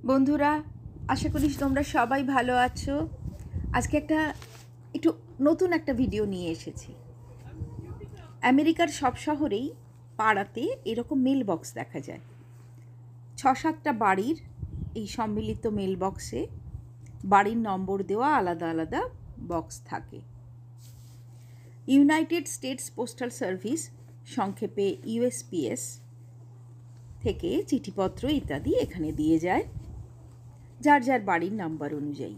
বন্ধুরা, আশা করি তোমরা সবাই ভালো আছো। আজকে একটু নতুন একটা ভিডিও নিয়ে এসেছি। আমেরিকার সব শহরেই পাড়াতে এরকম মেল বক্স দেখা যায়। ৬-৭টা বাড়ির এই সম্মিলিত মেল বক্সে বাড়ির নম্বর দেওয়া আলাদা আলাদা বক্স থাকে। ইউনাইটেড স্টেটস পোস্টাল সার্ভিস, সংক্ষেপে ইউএসপিএস, থেকে চিঠিপত্র ইত্যাদি এখানে দিয়ে যায় যার যার বাড়ির নাম্বার অনুযায়ী।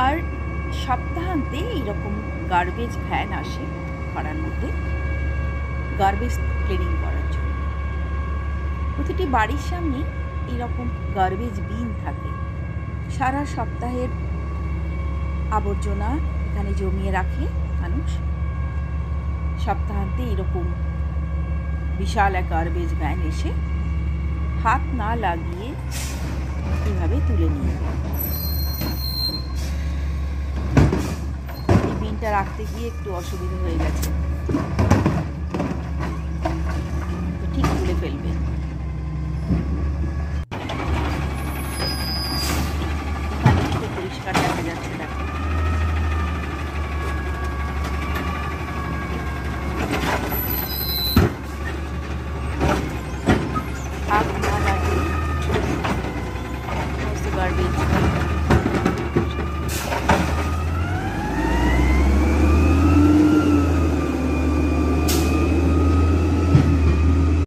আর সপ্তাহান্তে এইরকম গার্বেজ ভ্যান আসে পাড়ার মধ্যে গার্বেজ ক্লিনিং করার জন্য। প্রতিটি বাড়ির সামনে এরকম গার্বেজ বিন থাকে। সারা সপ্তাহের আবর্জনা এখানে জমিয়ে রাখে মানুষ। সপ্তাহান্তে এরকম বিশাল এক গার্বেজ ভ্যান এসে হাত না লাগিয়ে এভাবে তুলে নিয়ে যায়। এই বিনটা রাখতে গিয়ে একটু অসুবিধা হয়ে গেছে, তো ঠিক তুলে ফেলবে। এখানে একটু পরিষ্কার দেখা যাচ্ছে, দেখো। হাত না লাগিয়ে সমস্ত গার্বেজ